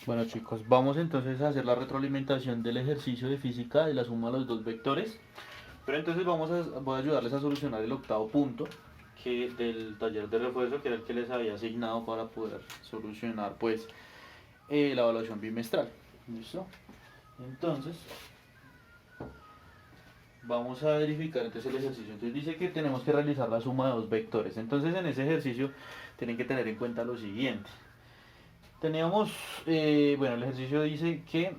Bueno chicos, vamos entonces a hacer la retroalimentación del ejercicio de física de la suma de los dos vectores. Pero entonces voy a ayudarles a solucionar el octavo punto que del taller de refuerzo, que era el que les había asignado para poder solucionar pues la evaluación bimestral. ¿Listo? Entonces, vamos a verificar entonces el ejercicio. Entonces dice que tenemos que realizar la suma de dos vectores. Entonces en ese ejercicio tienen que tener en cuenta lo siguiente. Teníamos, bueno, el ejercicio dice que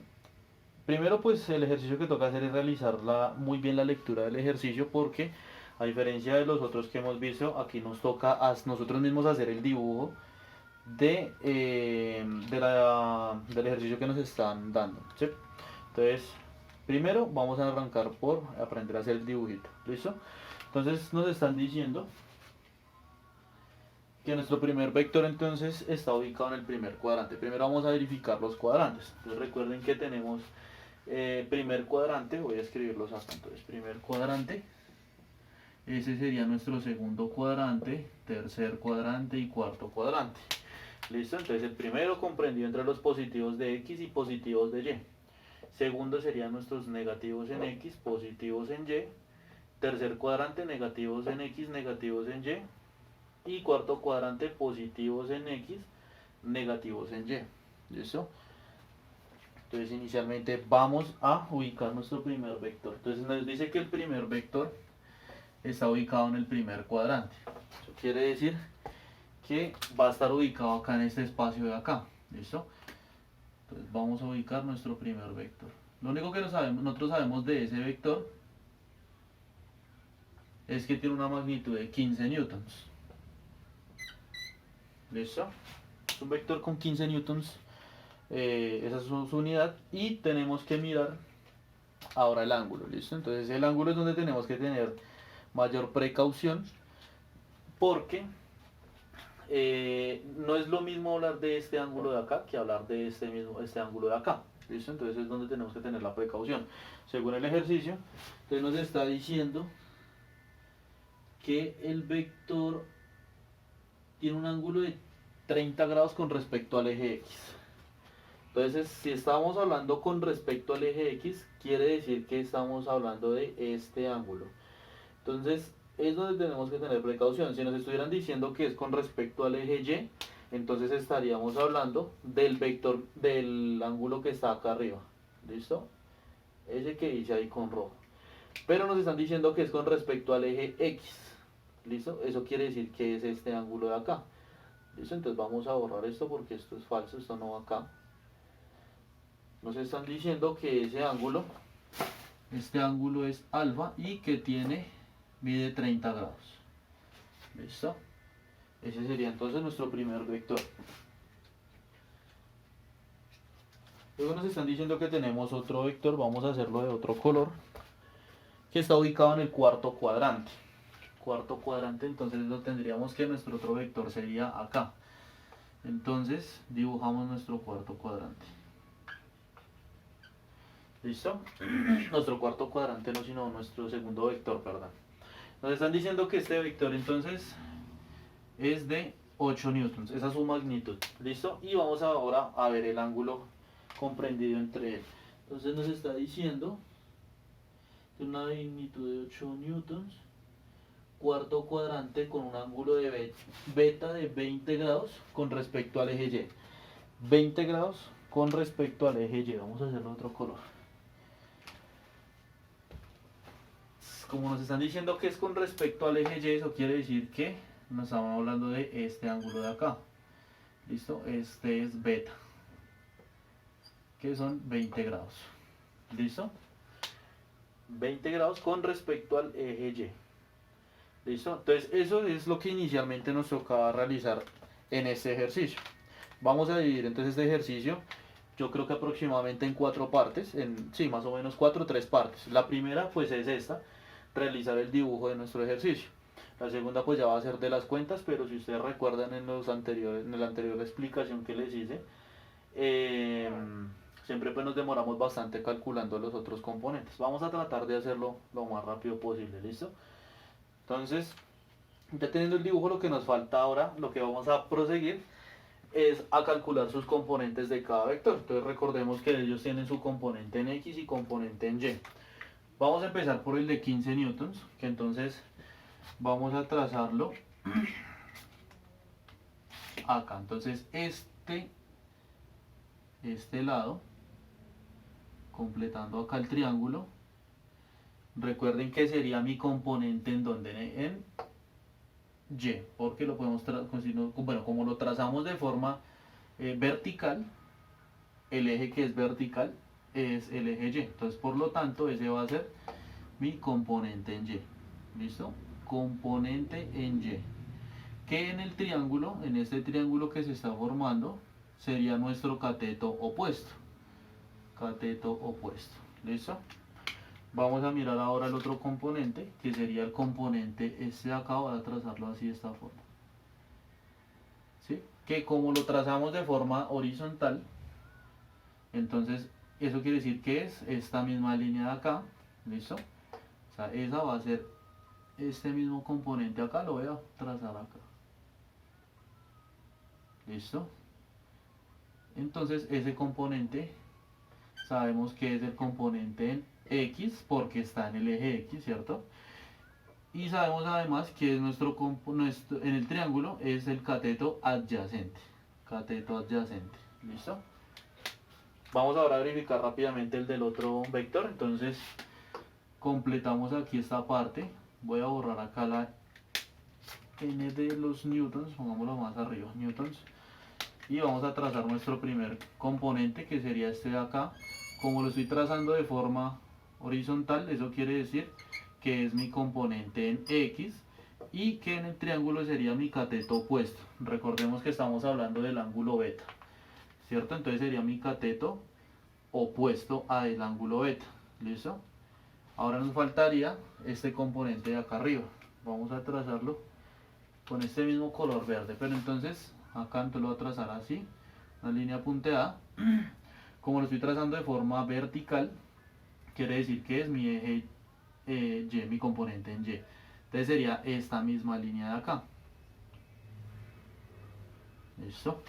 primero pues el ejercicio que toca hacer es realizar muy bien la lectura del ejercicio, porque a diferencia de los otros que hemos visto, aquí nos toca nosotros mismos hacer el dibujo del ejercicio que nos están dando, ¿sí? Entonces, primero vamos a arrancar por aprender a hacer el dibujito, ¿listo? Entonces nos están diciendo que nuestro primer vector entonces está ubicado en el primer cuadrante. Primero vamos a verificar los cuadrantes. Entonces recuerden que tenemos primer cuadrante, voy a escribirlos acá. Entonces primer cuadrante, ese sería nuestro segundo cuadrante, tercer cuadrante y cuarto cuadrante. ¿Listo? Entonces el primero comprendido entre los positivos de X y positivos de Y. Segundo serían nuestros negativos en X, positivos en Y. Tercer cuadrante, negativos en X, negativos en Y. Y cuarto cuadrante, positivos en X, negativos en Y. ¿Listo? Entonces inicialmente vamos a ubicar nuestro primer vector. Entonces nos dice que el primer vector está ubicado en el primer cuadrante. Eso quiere decir que va a estar ubicado acá en este espacio de acá. ¿Listo? Entonces vamos a ubicar nuestro primer vector. Lo único que nosotros sabemos de ese vector es que tiene una magnitud de 15 newtons. ¿Listo? Es un vector con 15 newtons. Esa es su unidad. Y tenemos que mirar ahora el ángulo. ¿Listo? Entonces el ángulo es donde tenemos que tener mayor precaución, porque no es lo mismo hablar de este ángulo de acá que hablar de este ángulo de acá. ¿Listo? Entonces es donde tenemos que tener la precaución. Según el ejercicio, entonces nos está diciendo que el vector tiene un ángulo de 30 grados con respecto al eje X. Entonces, si estamos hablando con respecto al eje X, quiere decir que estamos hablando de este ángulo. Entonces, es donde tenemos que tener precaución. Si nos estuvieran diciendo que es con respecto al eje Y, entonces estaríamos hablando del vector del ángulo que está acá arriba. ¿Listo? Ese que dice ahí con rojo. Pero nos están diciendo que es con respecto al eje X. ¿Listo? Eso quiere decir que es este ángulo de acá. ¿Listo? Entonces vamos a borrar esto porque esto es falso, esto no va acá. Nos están diciendo que este ángulo es alfa y que mide 30 grados. ¿Listo? Ese sería entonces nuestro primer vector. Luego nos están diciendo que tenemos otro vector, vamos a hacerlo de otro color, que está ubicado en el cuarto cuadrante. Cuarto cuadrante, entonces lo tendríamos que nuestro otro vector sería acá. Entonces dibujamos nuestro cuarto cuadrante. ¿Listo? Nuestro cuarto cuadrante, no, sino nuestro segundo vector, perdón. Nos están diciendo que este vector entonces es de 8 newtons, esa es su magnitud. ¿Listo? Y vamos ahora a ver el ángulo comprendido entre él. Entonces nos está diciendo de una magnitud de 8 newtons, cuarto cuadrante con un ángulo de beta de 20 grados con respecto al eje Y. 20 grados con respecto al eje Y. Vamos a hacerlo de otro color. Como nos están diciendo que es con respecto al eje Y, eso quiere decir que nos estamos hablando de este ángulo de acá. ¿Listo? Este es beta, que son 20 grados. ¿Listo? 20 grados con respecto al eje Y. ¿Listo? Entonces eso es lo que inicialmente nos tocaba realizar en este ejercicio. Vamos a dividir entonces este ejercicio, yo creo que aproximadamente en 4 partes, sí, más o menos 4 o 3 partes. La primera pues es esta, realizar el dibujo de nuestro ejercicio. La segunda pues ya va a ser de las cuentas, pero si ustedes recuerdan en la anterior explicación que les hice, siempre pues nos demoramos bastante calculando los otros componentes. Vamos a tratar de hacerlo lo más rápido posible, ¿listo? Entonces, ya teniendo el dibujo, lo que nos falta ahora, lo que vamos a proseguir es a calcular sus componentes de cada vector. Entonces recordemos que ellos tienen su componente en X y componente en Y. Vamos a empezar por el de 15 newtons, que entonces vamos a trazarlo acá. Entonces este lado, completando acá el triángulo, recuerden que sería mi componente en donde, en Y, porque lo podemos bueno, como lo trazamos de forma vertical, el eje que es vertical es el eje Y, entonces por lo tanto ese va a ser mi componente en Y. ¿Listo? Componente en Y, que en el triángulo, en este triángulo que se está formando, sería nuestro cateto opuesto. Cateto opuesto. ¿Listo? Vamos a mirar ahora el otro componente, que sería el componente este de acá. Voy a trazarlo así de esta forma. ¿Sí? Que como lo trazamos de forma horizontal, entonces eso quiere decir que es esta misma línea de acá. ¿Listo? O sea, esa va a ser este mismo componente acá, lo voy a trazar acá. ¿Listo? Entonces ese componente sabemos que es el componente en X porque está en el eje X, ¿cierto? Y sabemos además que es en el triángulo es el cateto adyacente. Cateto adyacente. ¿Listo? Vamos ahora a verificar rápidamente el del otro vector. Entonces completamos aquí esta parte. Voy a borrar acá la n de los newtons, pongámoslo más arriba, newtons. Y vamos a trazar nuestro primer componente, que sería este de acá. Como lo estoy trazando de forma horizontal, eso quiere decir que es mi componente en X y que en el triángulo sería mi cateto opuesto. Recordemos que estamos hablando del ángulo beta, ¿cierto? Entonces sería mi cateto opuesto al ángulo beta. ¿Listo? Ahora nos faltaría este componente de acá arriba. Vamos a trazarlo con este mismo color verde, pero entonces acá entonces lo voy a trazar así, una línea punteada. Como lo estoy trazando de forma vertical, quiere decir que es mi eje Y, mi componente en Y. Entonces sería esta misma línea de acá. ¿Listo?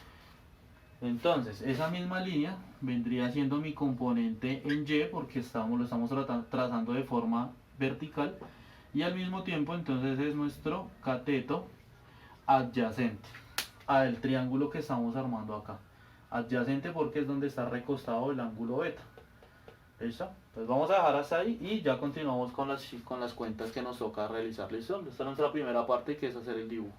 Entonces esa misma línea vendría siendo mi componente en Y porque lo estamos trazando de forma vertical, y al mismo tiempo entonces es nuestro cateto adyacente al triángulo que estamos armando acá. Adyacente porque es donde está recostado el ángulo beta. ¿Listo? Pues vamos a dejar hasta ahí y ya continuamos con las cuentas que nos toca realizar. ¿Listo? Esta es nuestra primera parte, que es hacer el dibujo.